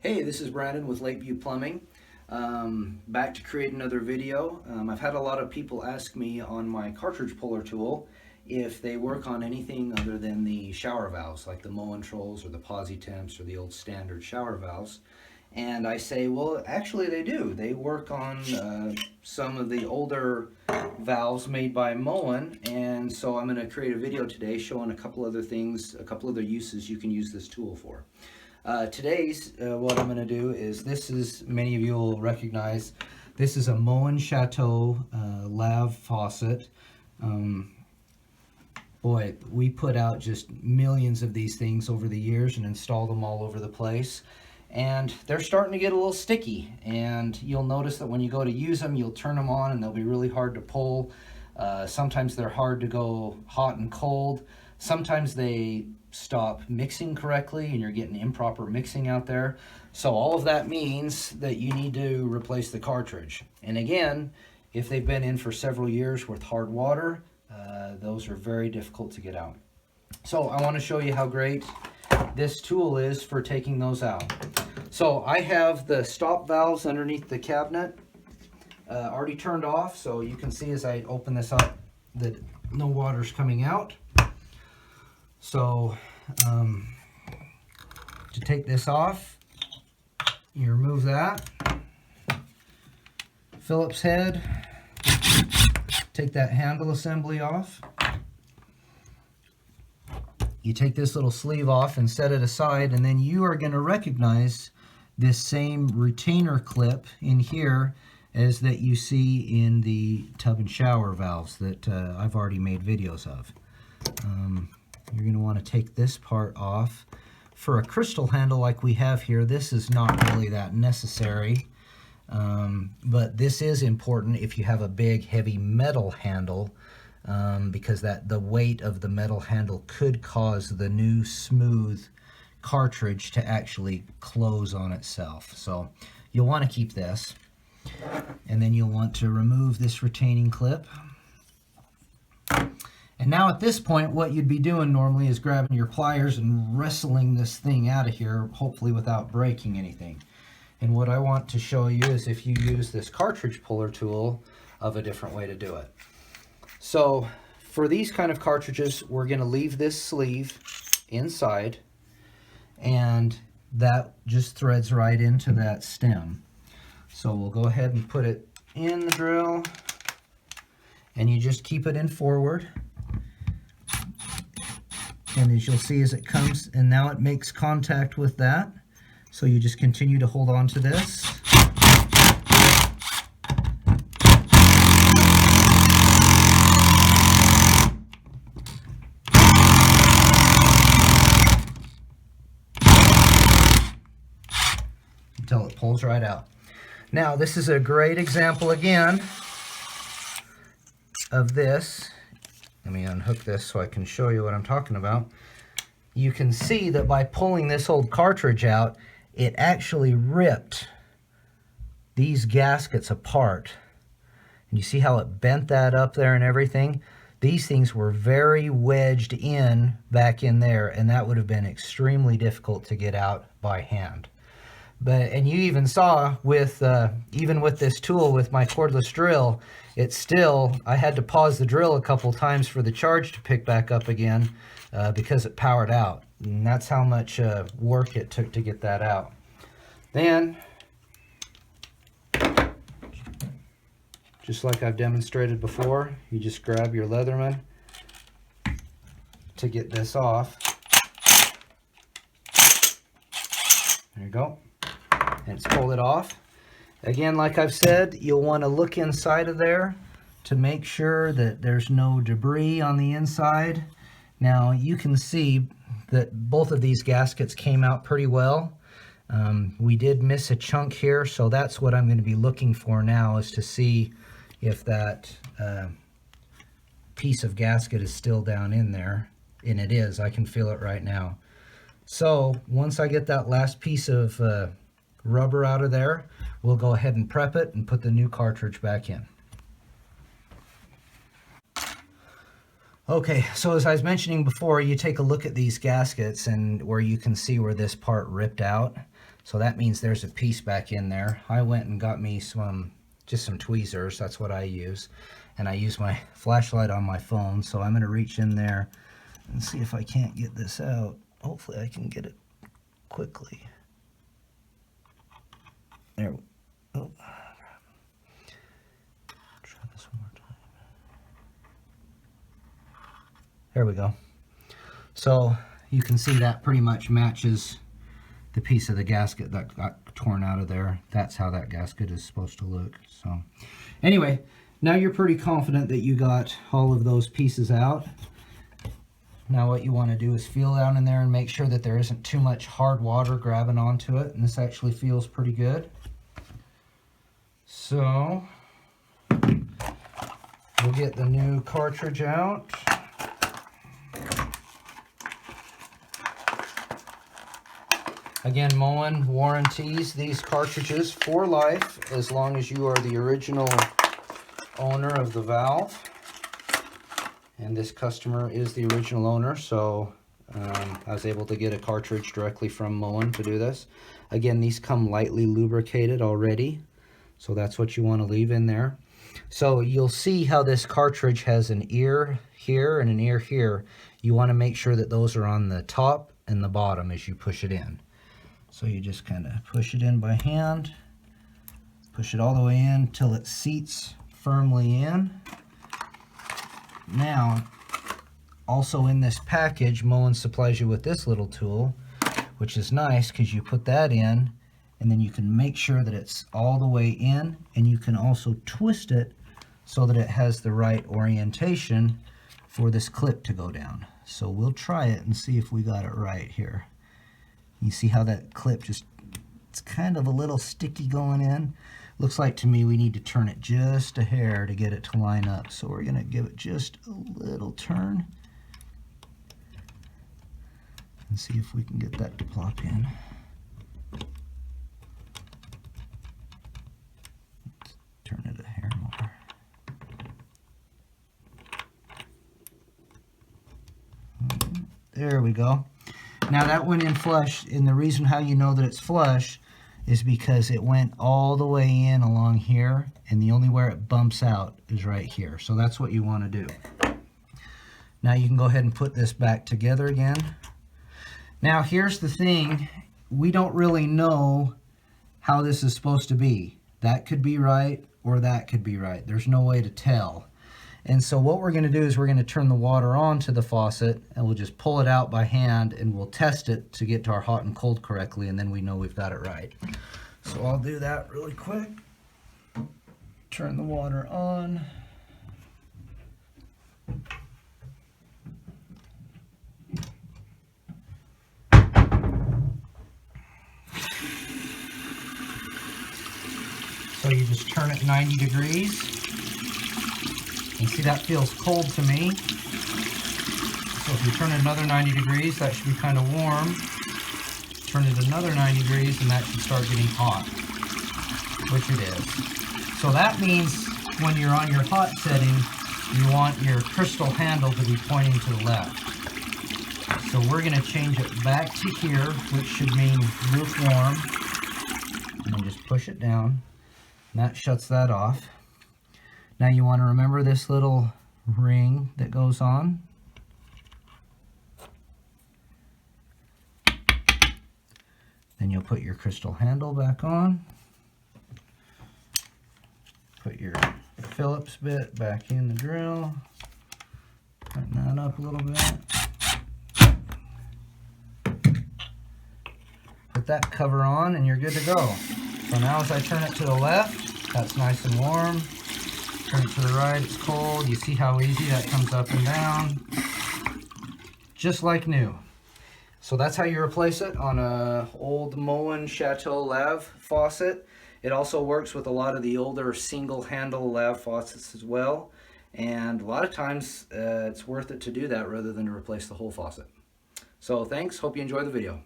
Hey, this is Brandon with Lakeview Plumbing. Back to create another video. I've had a lot of people ask me on my cartridge puller tool if they work on anything other than the shower valves, like the Moen Trolls or the Temps or the old standard shower valves. And I say, well, actually they do. They work on some of the older valves made by Moen, and so I'm going to create a video today showing a couple other things, a couple other uses you can use this tool for. Today's what I'm going to do is, this is, many of you will recognize, this is a Moen Chateau lav faucet. Boy, we put out just millions of these things over the years and installed them all over the place. And they're starting to get a little sticky, and you'll notice that when you go to use them, you'll turn them on and they'll be really hard to pull. Sometimes they're hard to go hot and cold. Sometimes they stop mixing correctly and you're getting improper mixing out there. So all of that means that you need to replace the cartridge. And again, if they've been in for several years with hard water, those are very difficult to get out. So I want to show you how great this tool is for taking those out. So I have the stop valves underneath the cabinet already turned off, so you can see as I open this up that no water's coming out. So to take this off, you remove that, Phillips head, take that handle assembly off. You take this little sleeve off and set it aside, and then you are going to recognize this same retainer clip in here as that you see in the tub and shower valves that I've already made videos of. You're going to want to take this part off. For a crystal handle like we have here, this is not really that necessary, but this is important if you have a big heavy metal handle, because the weight of the metal handle could cause the new smooth cartridge to actually close on itself. So you'll want to keep this, and then you'll want to remove this retaining clip. And now at this point, what you'd be doing normally is grabbing your pliers and wrestling this thing out of here, hopefully without breaking anything. And what I want to show you is, if you use this cartridge puller tool, of a different way to do it. So for these kind of cartridges, we're going to leave this sleeve inside, and that just threads right into that stem. So we'll go ahead and put it in the drill, and you just keep it in forward. And as you'll see as it comes, and now it makes contact with that. So you just continue to hold on to this. Until it pulls right out. Now this is a great example again of this. Let me unhook this so I can show you what I'm talking about. You can see that by pulling this old cartridge out, it actually ripped these gaskets apart. And you see how it bent that up there and everything? These things were very wedged in back in there, and that would have been extremely difficult to get out by hand. And you even saw with even with this tool, with my cordless drill, it's still, I had to pause the drill a couple times for the charge to pick back up again because it powered out. And that's how much work it took to get that out. Then, just like I've demonstrated before, you just grab your Leatherman to get this off. There you go. And it's pulled it off. Again, like I've said, you'll want to look inside of there to make sure that there's no debris on the inside. Now you can see that both of these gaskets came out pretty well. We did miss a chunk here, so that's what I'm going to be looking for now, is to see if that piece of gasket is still down in there. And it is. I can feel it right now. So once I get that last piece of rubber out of there, we'll go ahead and prep it and put the new cartridge back in. Okay, so as I was mentioning before, you take a look at these gaskets and where you can see where this part ripped out. So that means there's a piece back in there. I went and got me just some tweezers. That's what I use. And I use my flashlight on my phone. So I'm going to reach in there and see if I can't get this out. Hopefully I can get it quickly. There. Oh. Try this one more time. There we go. So you can see that pretty much matches the piece of the gasket that got torn out of there. That's how that gasket is supposed to look. So anyway, now you're pretty confident that you got all of those pieces out. Now what you want to do is feel down in there and make sure that there isn't too much hard water grabbing onto it. And this actually feels pretty good. So we'll get the new cartridge out. Again, Moen warranties these cartridges for life as long as you are the original owner of the valve. And this customer is the original owner, so I was able to get a cartridge directly from Moen to do this. Again, these come lightly lubricated already, so that's what you want to leave in there. So you'll see how this cartridge has an ear here and an ear here. You want to make sure that those are on the top and the bottom as you push it in. So you just kind of push it in by hand, push it all the way in till it seats firmly in. Now, also in this package, Moen supplies you with this little tool, which is nice because you put that in and then you can make sure that it's all the way in, and you can also twist it so that it has the right orientation for this clip to go down. So we'll try it and see if we got it right here. You see how that clip it's kind of a little sticky going in. Looks like to me we need to turn it just a hair to get it to line up. So we're going to give it just a little turn and see if we can get that to plop in. Let's turn it a hair more. There we go. Now that went in flush, and the reason how you know that it's flush is because it went all the way in along here, and the only where it bumps out is right here. So that's what you want to do. Now you can go ahead and put this back together again. Now here's the thing, we don't really know how this is supposed to be. That could be right or that could be right. There's no way to tell. And so what we're going to do is we're going to turn the water on to the faucet, and we'll just pull it out by hand, and we'll test it to get to our hot and cold correctly, and then we know we've got it right. So I'll do that really quick. Turn the water on. So you just turn it 90 degrees. And see, that feels cold to me. So if you turn it another 90 degrees, that should be kind of warm. Turn it another 90 degrees and that should start getting hot, which it is. So that means when you're on your hot setting, you want your crystal handle to be pointing to the left. So we're going to change it back to here, which should mean lukewarm. And then just push it down. And that shuts that off. Now you want to remember this little ring that goes on. Then you'll put your crystal handle back on. Put your Phillips bit back in the drill. Tighten that up a little bit. Put that cover on and you're good to go. So now as I turn it to the left, that's nice and warm. Turn it to the right, it's cold. You see how easy that comes up and down. Just like new. So that's how you replace it on a old Moen Chateau Lave faucet. It also works with a lot of the older single-handle Lave faucets as well. And a lot of times it's worth it to do that rather than to replace the whole faucet. So thanks, hope you enjoy the video.